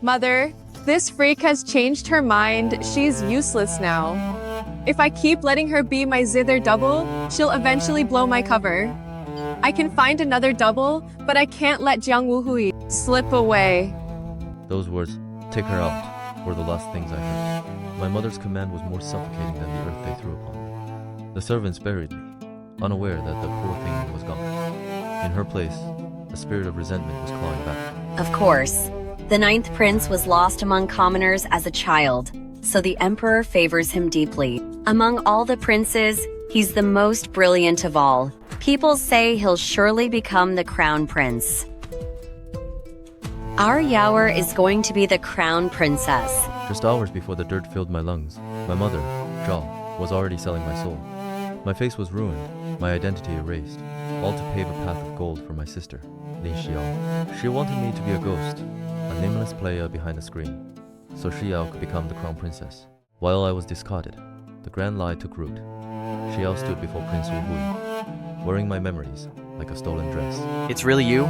Mother, this freak has changed her mind. She's useless now. If I keep letting her be my zither double, she'll eventually blow my cover. I can find another double, but I can't let Jiang Wuhui slip away. Those words, "take her out," were the last things I heard. My mother's command was more suffocating than the earth they threw upon me. The servants buried me, unaware that the poor thing was gone. In her place, a spirit of resentment was clawing back. Of course. The ninth prince was lost among commoners as a child, so the emperor favors him deeply. Among all the princes, he's the most brilliant of all. People say he'll surely become the crown prince. Our Yaoer is going to be the crown princess. Just hours before the dirt filled my lungs, my mother, Zhao, was already selling my soul. My face was ruined, my identity erased, all to pave a path of gold for my sister, Lin Shiyao. She wanted me to be a ghost, a nameless player behind a screen, so Shiyao could become the crown princess. While I was discarded, the grand lie took root. Shiyao stood before Prince Wuhui, wearing my memories like a stolen dress. It's really you?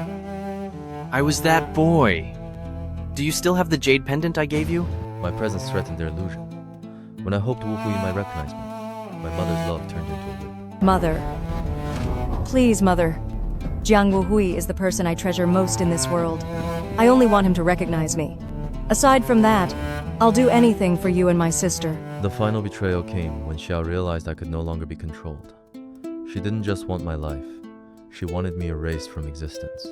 I was that boy. Do you still have the jade pendant I gave you? My presence threatened their illusion. When I hoped Wuhui might recognize me, my mother's love turned into a whip. Mother. Please, Mother. Jiang Wuhui is the person I treasure most in this world. I only want him to recognize me. Aside from that, I'll do anything for you and my sister. The final betrayal came when Xiao realized I could no longer be controlled. She didn't just want my life, she wanted me erased from existence.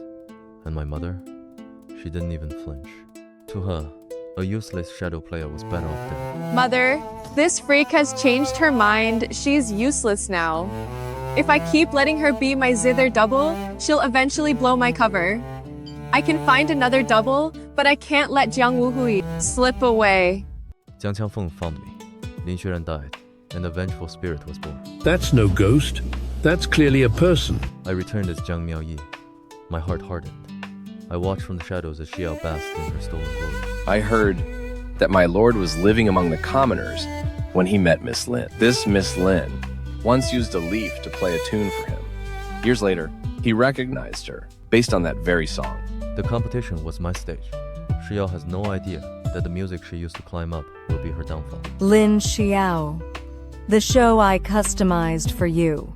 And my mother? She didn't even flinch. To her, a useless shadow player was better off dead. Mother, this freak has changed her mind. She's useless now. If I keep letting her be my zither double, she'll eventually blow my cover. I can find another double, but I can't let Jiang Wuhui slip away. Jiang Qiangfeng found me. Lin Xueran died, and a vengeful spirit was born. That's no ghost. That's clearly a person. I returned as Jiang Miaoyi. My heart hardened. I watched from the shadows as Xiao basked in her stolen glory. I heard that my lord was living among the commoners when he met Miss Lin. This Miss Lin once used a leaf to play a tune for him. Years later, he recognized her based on that very song. The competition was my stage. Xiao has no idea that the music she used to climb up will be her downfall. Lin Shiyao. The show I customized for you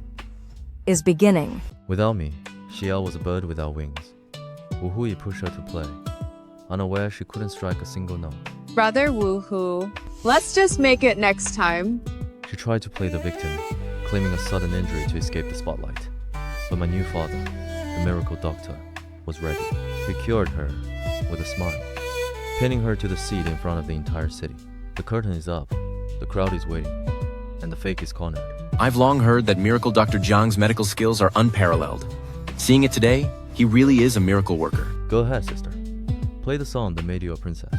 is beginning. Without me, Xiao was a bird without wings. Wuhui pushed her to play. Unaware she couldn't strike a single note. Brother Wuhu, let's just make it next time. She tried to play the victim, claiming a sudden injury to escape the spotlight. But my new father, the miracle doctor, was ready. He cured her with a smile, pinning her to the seat in front of the entire city. The curtain is up, the crowd is waiting, and the fake is cornered. I've long heard that Miracle Dr. Jiang's medical skills are unparalleled. Seeing it today, he really is a miracle worker. Go ahead, sister. Play the song that made you a princess.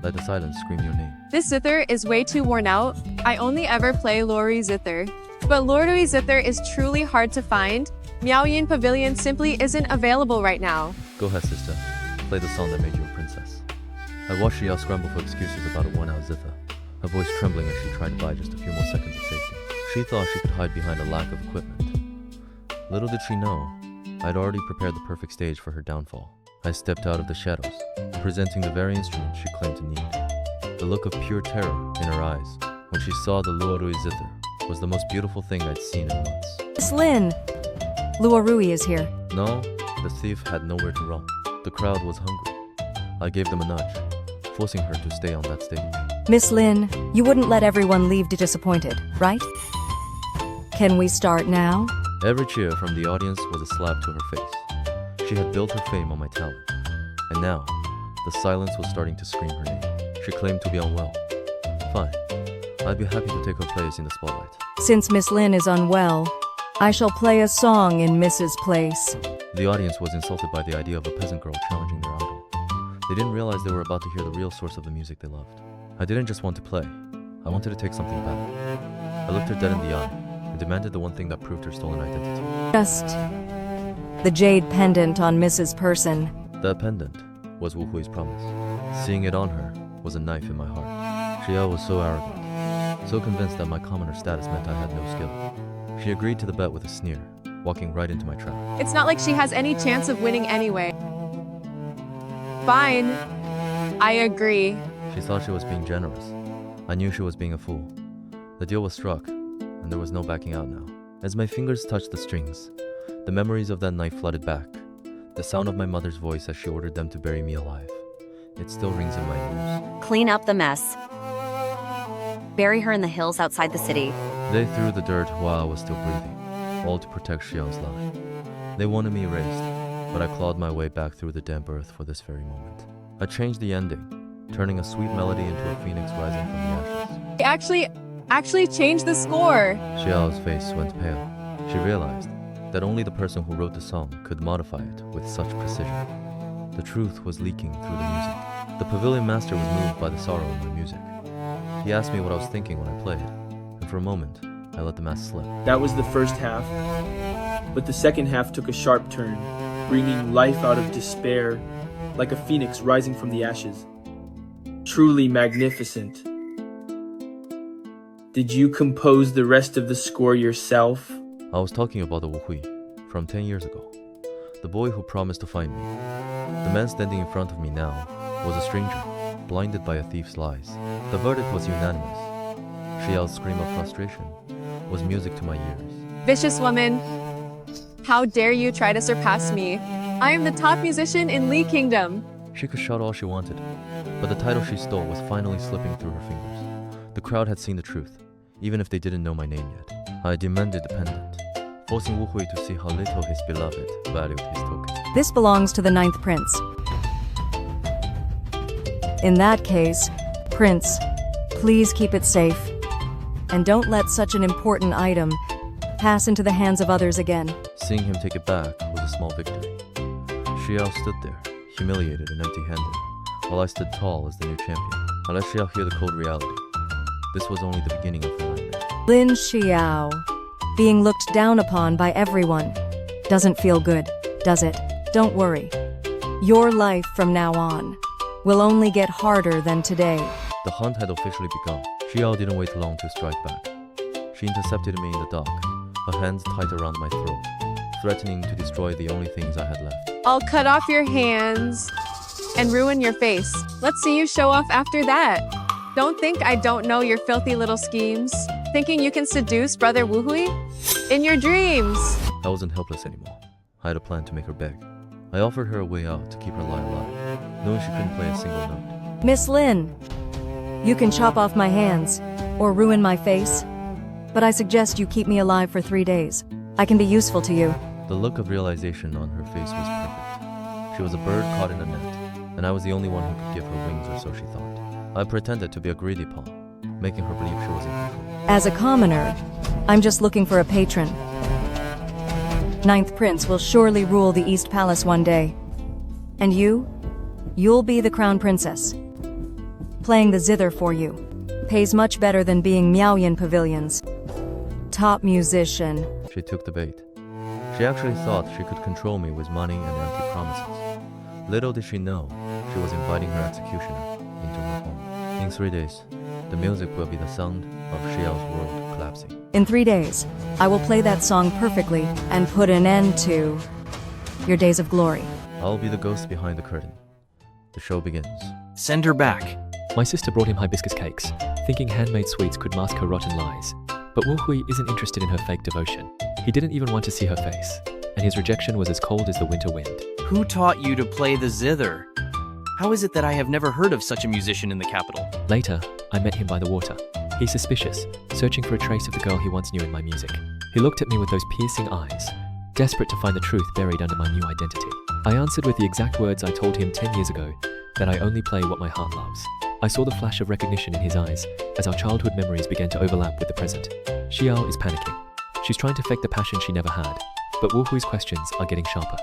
Let the silence scream your name. This zither is way too worn out. I only ever play Lori zither. But Lori zither is truly hard to find. Miaoyin Pavilion simply isn't available right now. Go ahead, sister. Play the song that made you a princess. I watched Xiao scramble for excuses about a worn-out zither, her voice trembling as she tried to buy just a few more seconds of safety. She thought she could hide behind a lack of equipment. Little did she know, I'd already prepared the perfect stage for her downfall. I stepped out of the shadows, presenting the very instrument she claimed to need. The look of pure terror in her eyes when she saw the Luorui zither was the most beautiful thing I'd seen in months. Miss Lin. Luorui is here. No, the thief had nowhere to run. The crowd was hungry. I gave them a nudge, forcing her to stay on that stage. Miss Lin, you wouldn't let everyone leave disappointed, right? Can we start now? Every cheer from the audience was a slap to her face. She had built her fame on my talent, and now the silence was starting to scream her name. She claimed to be unwell. Fine, I'd be happy to take her place in the spotlight. Since Miss Lin is unwell, I shall play a song in Mrs. Place. The audience was insulted by the idea of a peasant girl challenging their idol. They didn't realize they were about to hear the real source of the music they loved. I didn't just want to play. I wanted to take something back. I looked her dead in the eye and demanded the one thing that proved her stolen identity. Just the jade pendant on Mrs. Person. That pendant was Wu Hui's promise. Seeing it on her was a knife in my heart. Xiao was so arrogant, so convinced that my commoner status meant I had no skill. She agreed to the bet with a sneer, walking right into my trap. It's not like she has any chance of winning anyway. Fine. I agree. She thought she was being generous. I knew she was being a fool. The deal was struck, and there was no backing out now. As my fingers touched the strings, the memories of that night flooded back. The sound of my mother's voice as she ordered them to bury me alive. It still rings in my ears. Clean up the mess. Bury her in the hills outside the city. They threw the dirt while I was still breathing, all to protect Xiao's life. They wanted me erased, but I clawed my way back through the damp earth for this very moment. I changed the ending, turning a sweet melody into a phoenix rising from the ashes. I actually changed the score. Xiao's face went pale. She realized that only the person who wrote the song could modify it with such precision. The truth was leaking through the music. The pavilion master was moved by the sorrow in my music. He asked me what I was thinking when I played, and for a moment, I let the mask slip. That was the first half, but the second half took a sharp turn, bringing life out of despair, like a phoenix rising from the ashes. Truly magnificent. Did you compose the rest of the score yourself? I was talking about the Wu Hui from 10 years ago. The boy who promised to find me. The man standing in front of me now was a stranger, blinded by a thief's lies. The verdict was unanimous. Xiao's scream of frustration was music to my ears. Vicious woman. How dare you try to surpass me? I am the top musician in Li Kingdom. She could shout all she wanted, but the title she stole was finally slipping through her fingers. The crowd had seen the truth, even if they didn't know my name yet. I demanded the pendant, forcing Wu Hui to see how little his beloved valued his token. This belongs to the 9th prince. In that case, Prince, please keep it safe. And don't let such an important item pass into the hands of others again. Seeing him take it back was a small victory. Xiao stood there, humiliated and empty-handed, while I stood tall as the new champion. I let Xiao hear the cold reality. This was only the beginning of her nightmare. Lin Shiyao. Being looked down upon by everyone. Doesn't feel good, does it? Don't worry. Your life from now on will only get harder than today. The hunt had officially begun. Xiao didn't wait long to strike back. She intercepted me in the dark, her hands tight around my throat, threatening to destroy the only things I had left. I'll cut off your hands and ruin your face. Let's see you show off after that. Don't think I don't know your filthy little schemes. Thinking you can seduce Brother Wu Hui? In your dreams! I wasn't helpless anymore. I had a plan to make her beg. I offered her a way out to keep her lie alive, knowing she couldn't play a single note. Miss Lin, you can chop off my hands or ruin my face, but I suggest you keep me alive for 3 days. I can be useful to you. The look of realization on her face was perfect. She was a bird caught in a net, and I was the only one who could give her wings, or so she thought. I pretended to be a greedy pawn, making her believe she was in control. As a commoner, I'm just looking for a patron. 9th Prince will surely rule the East Palace one day. And you'll be the Crown Princess. Playing the zither for you pays much better than being Miaoyan Pavilion's top musician. She took the bait. She actually thought she could control me with money and empty promises. Little did she know, she was inviting her executioner into her home. In 3 days, the music will be the sound of Xiao's world collapsing. In 3 days, I will play that song perfectly and put an end to your days of glory. I'll be the ghost behind the curtain. The show begins. Send her back. My sister brought him hibiscus cakes, thinking handmade sweets could mask her rotten lies. But Wu Hui isn't interested in her fake devotion. He didn't even want to see her face, and his rejection was as cold as the winter wind. Who taught you to play the zither? How is it that I have never heard of such a musician in the capital? Later, I met him by the water. He's suspicious, searching for a trace of the girl he once knew in my music. He looked at me with those piercing eyes, desperate to find the truth buried under my new identity. I answered with the exact words I told him 10 years ago, that I only play what my heart loves. I saw the flash of recognition in his eyes as our childhood memories began to overlap with the present. Xiao is panicking. She's trying to fake the passion she never had, but Wu Hui's questions are getting sharper.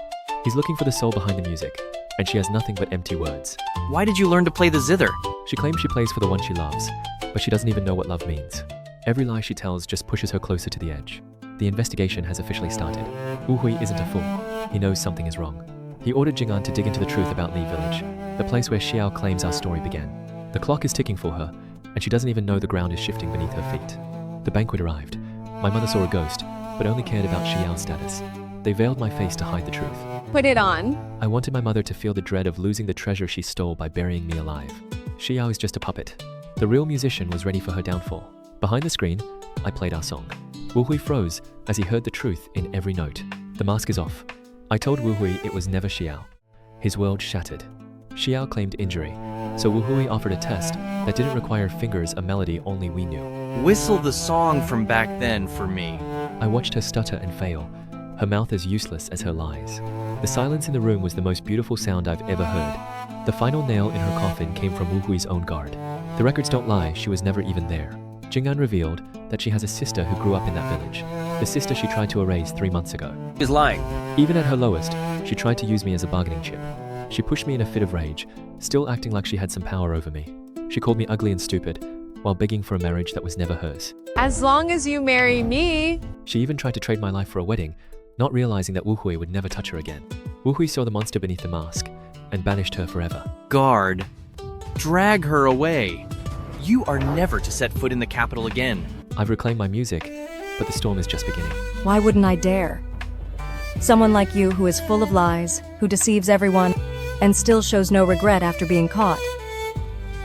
He's looking for the soul behind the music, and she has nothing but empty words. Why did you learn to play the zither? She claims she plays for the one she loves, but she doesn't even know what love means. Every lie she tells just pushes her closer to the edge. The investigation has officially started. Wu Hui isn't a fool. He knows something is wrong. He ordered Jing'an to dig into the truth about Li Village, the place where Xiao claims our story began. The clock is ticking for her, and she doesn't even know the ground is shifting beneath her feet. The banquet arrived. My mother saw a ghost, but only cared about Xiao's status. They veiled my face to hide the truth. Put it on. I wanted my mother to feel the dread of losing the treasure she stole by burying me alive. Shiyao is just a puppet. The real musician was ready for her downfall. Behind the screen, I played our song. Wu Hui froze as he heard the truth in every note. The mask is off. I told Wu Hui it was never Shiyao. His world shattered. Shiyao claimed injury, so Wu Hui offered a test that didn't require fingers, a melody only we knew. Whistle the song from back then for me. I watched her stutter and fail, her mouth as useless as her lies. The silence in the room was the most beautiful sound I've ever heard. The final nail in her coffin came from Wu Hui's own guard. The records don't lie, she was never even there. Jing'an revealed that she has a sister who grew up in that village. The sister she tried to erase 3 months ago. He's lying. Even at her lowest, she tried to use me as a bargaining chip. She pushed me in a fit of rage, still acting like she had some power over me. She called me ugly and stupid, while begging for a marriage that was never hers. As long as you marry me. She even tried to trade my life for a wedding, not realizing that Wu Hui would never touch her again. Wu Hui saw the monster beneath the mask, and banished her forever. Guard, drag her away. You are never to set foot in the capital again. I've reclaimed my music, but the storm is just beginning. Why wouldn't I dare? Someone like you who is full of lies, who deceives everyone, and still shows no regret after being caught.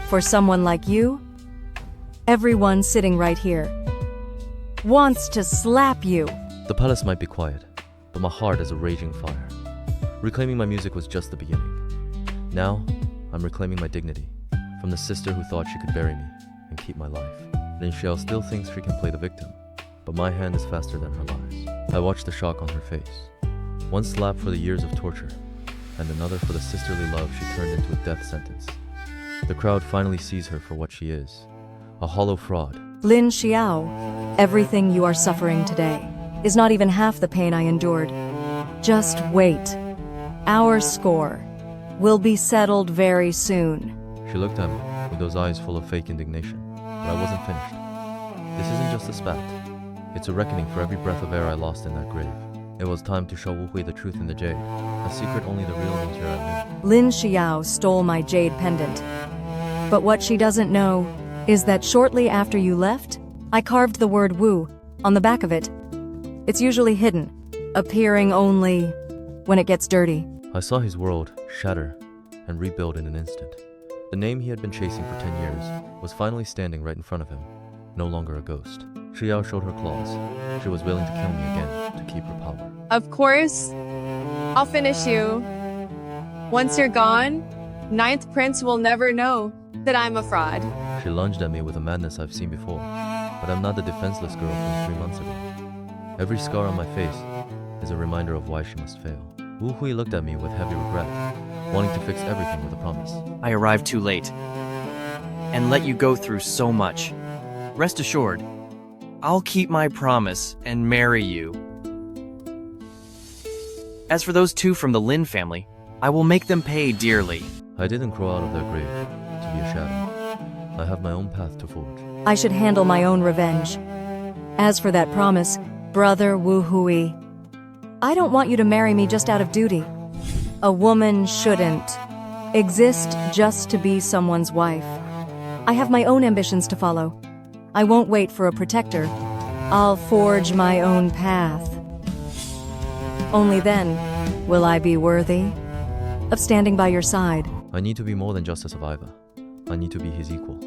For someone like you, everyone sitting right here wants to slap you. The palace might be quiet, but my heart is a raging fire. Reclaiming my music was just the beginning. Now, I'm reclaiming my dignity from the sister who thought she could bury me and keep my life. Lin Shiyao still thinks she can play the victim, but my hand is faster than her lies. I watched the shock on her face. One slap for the years of torture, and another for the sisterly love she turned into a death sentence. The crowd finally sees her for what she is, a hollow fraud. Lin Xiao, everything you are suffering today is not even half the pain I endured. Just wait. Our score will be settled very soon. She looked at me with those eyes full of fake indignation, but I wasn't finished. This isn't just a spat. It's a reckoning for every breath of air I lost in that grave. It was time to show Wu Hui the truth in the jade, a secret only the real Lin Xueran knew. Lin Xiao stole my jade pendant. But what she doesn't know is that shortly after you left, I carved the word Wu on the back of it. It's usually hidden, appearing only when it gets dirty. I saw his world shatter and rebuild in an instant. The name he had been chasing for 10 years was finally standing right in front of him, no longer a ghost. Shiyao showed her claws. She was willing to kill me again to keep her power. Of course, I'll finish you. Once you're gone, Ninth Prince will never know that I'm a fraud. She lunged at me with a madness I've seen before, but I'm not the defenseless girl from 3 months ago. Every scar on my face is a reminder of why she must fail. Wu Hui looked at me with heavy regret, wanting to fix everything with a promise. I arrived too late and let you go through so much. Rest assured, I'll keep my promise and marry you. As for those two from the Lin family, I will make them pay dearly. I didn't grow out of their grave to be a shadow. I have my own path to forge. I should handle my own revenge. As for that promise, brother Wu Hui, I don't want you to marry me just out of duty. A woman shouldn't exist just to be someone's wife. I have my own ambitions to follow. I won't wait for a protector. I'll forge my own path. Only then will I be worthy of standing by your side. I need to be more than just a survivor. I need to be his equal.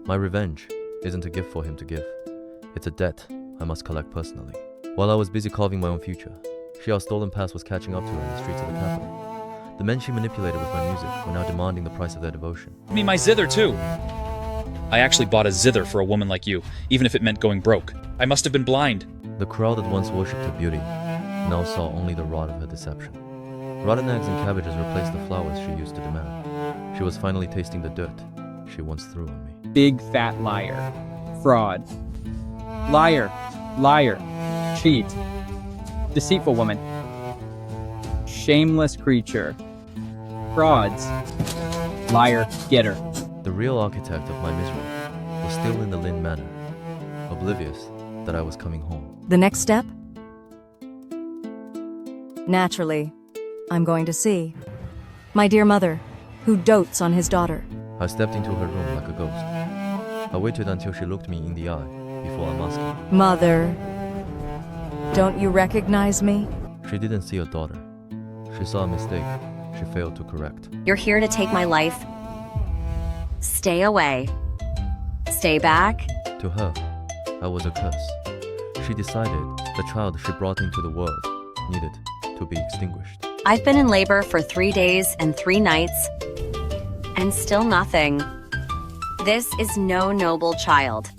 My revenge isn't a gift for him to give. It's a debt I must collect personally. While I was busy carving my own future, Xiao's stolen past was catching up to her in the streets of the capital. The men she manipulated with my music were now demanding the price of their devotion. Me my zither too. I actually bought a zither for a woman like you, even if it meant going broke. I must have been blind. The crowd that once worshipped her beauty now saw only the rot of her deception. Rotten eggs and cabbages replaced the flowers she used to demand. She was finally tasting the dirt she once threw on me. Big fat liar. Fraud. Liar. Liar. Cheat. Deceitful woman. Shameless creature. Frauds. Liar. Getter. The real architect of my misery was still in the Lin manor, oblivious that I was coming home. The next step? Naturally, I'm going to see my dear mother, who dotes on his daughter. I stepped into her room like a ghost. I waited until she looked me in the eye before unmasking. Mother, don't you recognize me? She didn't see a daughter. She saw a mistake she failed to correct. You're here to take my life. Stay away. Stay back. To her, I was a curse. She decided the child she brought into the world needed to be extinguished. I've been in labor for 3 days and 3 nights, and still nothing. This is no noble child.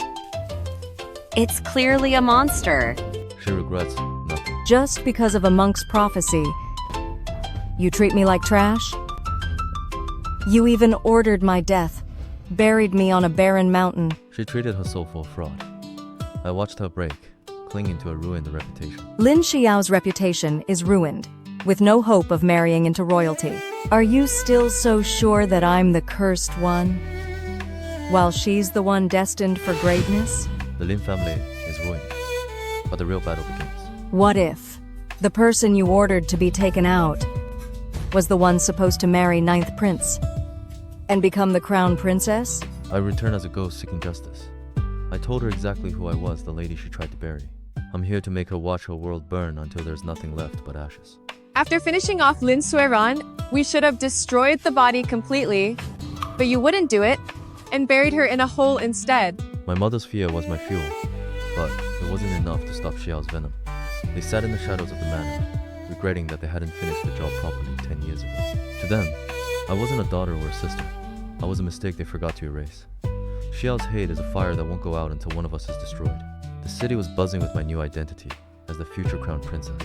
It's clearly a monster. She regrets nothing. Just because of a monk's prophecy, you treat me like trash? You even ordered my death, buried me on a barren mountain. She treated her soul for a fraud. I watched her break, clinging to a ruined reputation. Lin Xiao's reputation is ruined, with no hope of marrying into royalty. Are you still so sure that I'm the cursed one, while she's the one destined for greatness? The Lin family is ruined, but the real battle begins. What if the person you ordered to be taken out was the one supposed to marry Ninth Prince and become the crown princess? I returned as a ghost seeking justice. I told her exactly who I was, the lady she tried to bury. I'm here to make her watch her world burn until there's nothing left but ashes. After finishing off Lin Xueran, we should have destroyed the body completely, but you wouldn't do it, and buried her in a hole instead. My mother's fear was my fuel, but it wasn't enough to stop Xiao's venom. They sat in the shadows of the manor, regretting that they hadn't finished the job properly 10 years ago. To them, I wasn't a daughter or a sister. I was a mistake they forgot to erase. Xiao's hate is a fire that won't go out until one of us is destroyed. The city was buzzing with my new identity as the future crown princess.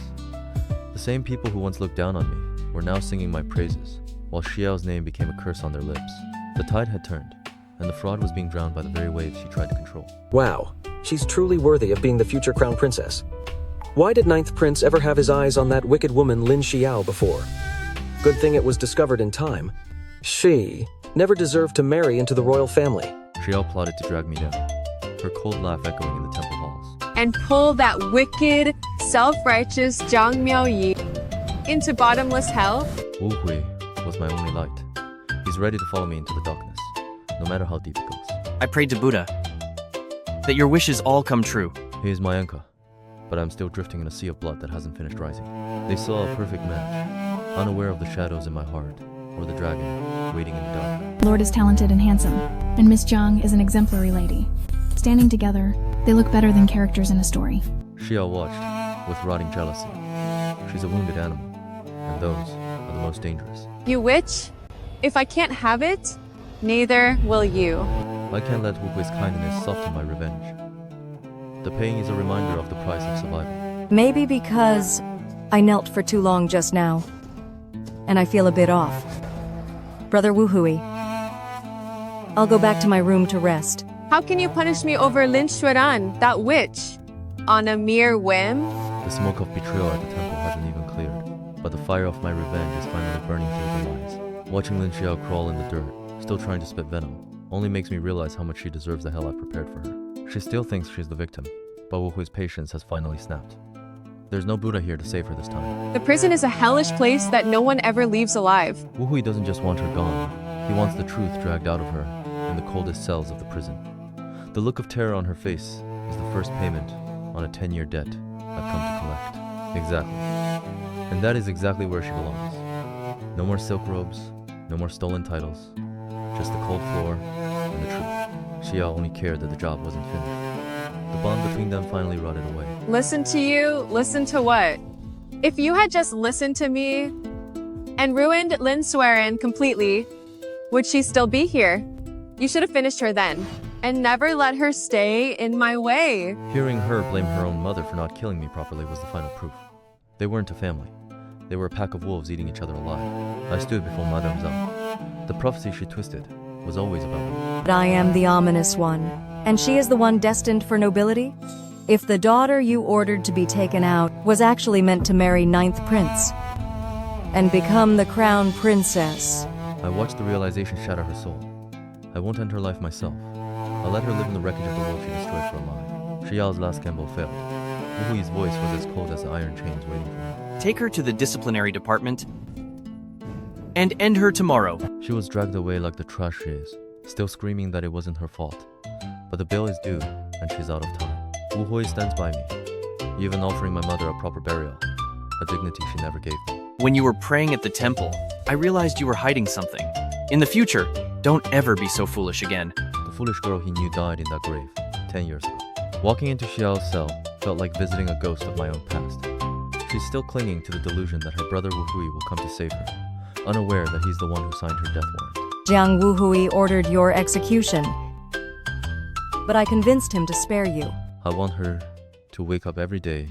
The same people who once looked down on me were now singing my praises, while Xiao's name became a curse on their lips. The tide had turned, and the fraud was being drowned by the very waves she tried to control. Wow, she's truly worthy of being the future crown princess. Why did Ninth Prince ever have his eyes on that wicked woman Lin Shiyao before? Good thing it was discovered in time. She never deserved to marry into the royal family. Xiao plotted to drag me down, her cold laugh echoing in the temple halls. And pull that wicked, self-righteous Zhang Miaoyi into bottomless hell? Wu Hui was my only light. He's ready to follow me into the darkness, no matter how deep it goes. I prayed to Buddha that your wishes all come true. He is my anchor, but I'm still drifting in a sea of blood that hasn't finished rising. They saw a perfect match, unaware of the shadows in my heart, or the dragon waiting in the dark. Lord is talented and handsome, and Miss Zhang is an exemplary lady. Standing together, they look better than characters in a story. Xiao watched with rotting jealousy. She's a wounded animal, and those are the most dangerous. You witch? If I can't have it, neither will you. I can't let Wu Hui's kindness soften my revenge. The pain is a reminder of the price of survival. Maybe because I knelt for too long just now, and I feel a bit off. Brother Wu Hui, I'll go back to my room to rest. How can you punish me over Lin Xueran, that witch? On a mere whim? The smoke of betrayal at the temple hasn't even cleared, but the fire of my revenge is finally burning through the lines. Watching Lin Xiao crawl in the dirt, still trying to spit venom, only makes me realize how much she deserves the hell I've prepared for her. She still thinks she's the victim, but Wu Hui's patience has finally snapped. There's no Buddha here to save her this time. The prison is a hellish place that no one ever leaves alive. Wu Hui doesn't just want her gone, he wants the truth dragged out of her in the coldest cells of the prison. The look of terror on her face is the first payment on a 10-year debt I've come to collect. Exactly. And that is exactly where she belongs. No more silk robes, no more stolen titles, just the cold floor and the truth. Xiao only cared that the job wasn't finished. The bond between them finally rotted away. Listen to you? Listen to what? If you had just listened to me and ruined Lin Xueran completely, would she still be here? You should have finished her then, and never let her stay in my way. Hearing her blame her own mother for not killing me properly was the final proof. They weren't a family. They were a pack of wolves eating each other alive. I stood before Madame Zhang. The prophecy she twisted was always about me. But I am the ominous one, and she is the one destined for nobility? If the daughter you ordered to be taken out was actually meant to marry Ninth Prince and become the crown princess. I watched the realization shatter her soul. I won't end her life myself. I'll let her live in the wreckage of the world she destroyed for a lie. Xiao's last gamble failed. Wu Hui's voice was as cold as the iron chains waiting for me. Take her to the disciplinary department and end her tomorrow. She was dragged away like the trash she is, still screaming that it wasn't her fault. But the bill is due, and she's out of time. Wu Hui stands by me, even offering my mother a proper burial. a dignity she never gave me. When you were praying at the temple, I realized you were hiding something. In the future, don't ever be so foolish again. The foolish girl he knew died in that grave 10 years ago. Walking into Xiao's cell felt like visiting a ghost of my own past. She's still clinging to the delusion that her brother Wu Hui will come to save her, unaware that he's the one who signed her death warrant. Jiang Wu Hui ordered your execution, but I convinced him to spare you. I want her to wake up every day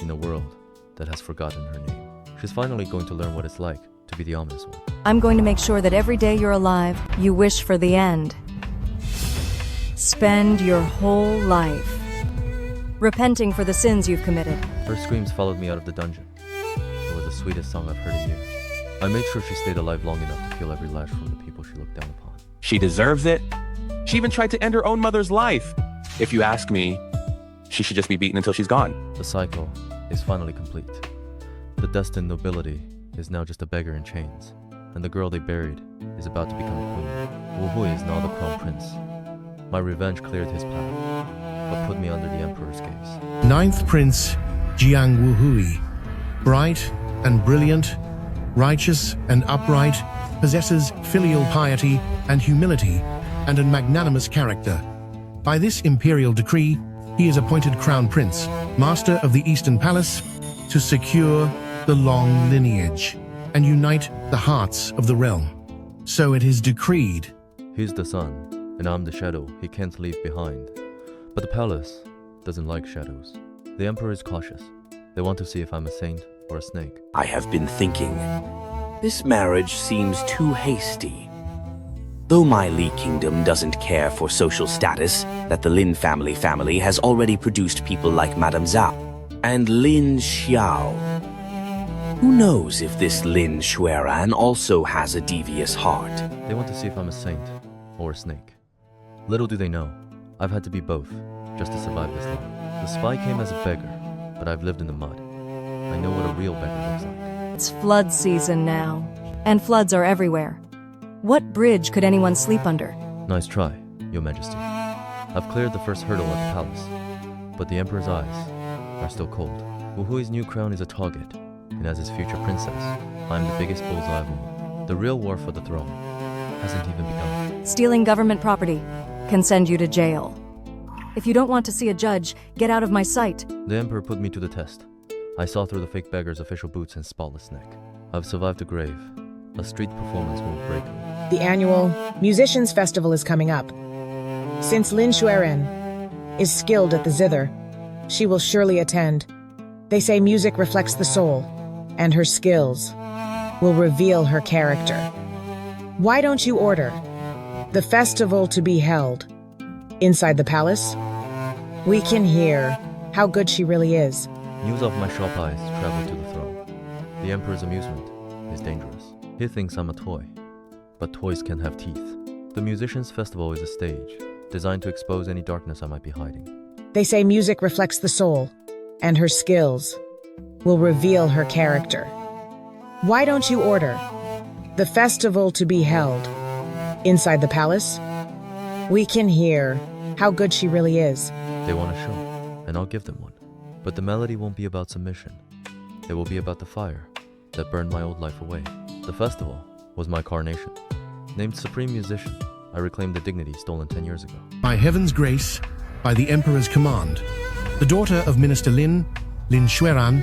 in a world that has forgotten her name. She's finally going to learn what it's like to be the ominous one. I'm going to make sure that every day you're alive, you wish for the end. Spend your whole life repenting for the sins you've committed. Her screams followed me out of the dungeon. It was the sweetest song I've heard in years. I made sure she stayed alive long enough to feel every lash from the people she looked down upon. She deserves it. She even tried to end her own mother's life. If you ask me, she should just be beaten until she's gone. The cycle is finally complete. The destined nobility is now just a beggar in chains, and the girl they buried is about to become a queen. Wu Hui is now the crown prince. My revenge cleared his path, but put me under the emperor's gaze. Ninth Prince Jiang Wu Hui, bright and brilliant, righteous and upright, possesses filial piety and humility, and a magnanimous character. By this imperial decree, he is appointed Crown Prince, Master of the Eastern Palace, to secure the long lineage and unite the hearts of the realm. So it is decreed. He's the sun, and I'm the shadow he can't leave behind. But the palace doesn't like shadows. The emperor is cautious. They want to see if I'm a saint or a snake. I have been thinking. This marriage seems too hasty. Though my Li Kingdom doesn't care for social status, that the Lin family has already produced people like Madame Zhao and Lin Shiyao. Who knows if this Lin Xueran also has a devious heart? They want to see if I'm a saint or a snake. Little do they know, I've had to be both just to survive this life. The spy came as a beggar, but I've lived in the mud. I know what a real beggar looks like. It's flood season now, and floods are everywhere. What bridge could anyone sleep under? Nice try, Your Majesty. I've cleared the first hurdle at the palace, but the Emperor's eyes are still cold. Wu Hui's new crown is a target, and as his future princess, I'm the biggest bullseye of all. The real war for the throne hasn't even begun. Stealing government property can send you to jail. If you don't want to see a judge, get out of my sight. The Emperor put me to the test. I saw through the fake beggar's official boots and spotless neck. I've survived the grave. A street performance won't break me. The annual Musicians Festival is coming up. Since Lin Xueran is skilled at the zither, she will surely attend. They say music reflects the soul, and her skills will reveal her character. Why don't you order the festival to be held inside the palace? We can hear how good she really is. News of my sharp eyes travel to the throne. The Emperor's amusement is dangerous. He thinks I'm a toy, but toys can have teeth. The Musicians Festival is a stage designed to expose any darkness I might be hiding. They say music reflects the soul, and her skills will reveal her character. Why don't you order the festival to be held inside the palace? We can hear how good she really is. They want a show, and I'll give them one. But the melody won't be about submission. It will be about the fire that burned my old life away. The festival was my coronation. Named Supreme Musician, I reclaimed the dignity stolen 10 years ago. By heaven's grace, by the Emperor's command, the daughter of Minister Lin Xueran,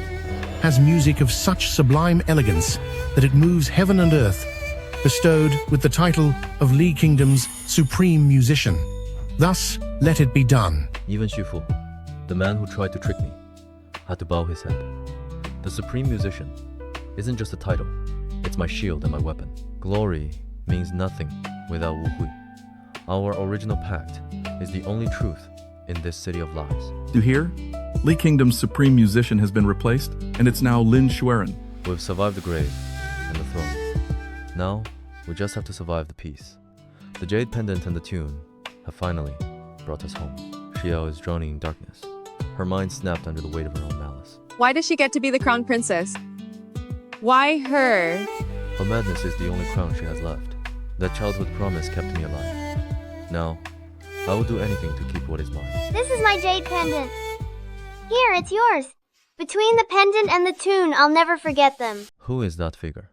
has music of such sublime elegance that it moves heaven and earth, bestowed with the title of Li Kingdom's Supreme Musician. Thus, let it be done. Even Fu, the man who tried to trick me, had to bow his head. The Supreme Musician isn't just a title, it's my shield and my weapon. Glory means nothing without Wu Hui. Our original pact is the only truth in this city of lies. You hear? Li Kingdom's Supreme Musician has been replaced, and it's now Lin Xueran. We've survived the grave and the throne. Now, we just have to survive the peace. The jade pendant and the tune have finally brought us home. Xiao is drowning in darkness. Her mind snapped under the weight of her own malice. Why does she get to be the crown princess? Why her? Her madness is the only crown she has left. That childhood promise kept me alive. Now, I will do anything to keep what is mine. This is my jade pendant. Here, it's yours. Between the pendant and the tune, I'll never forget them. Who is that figure?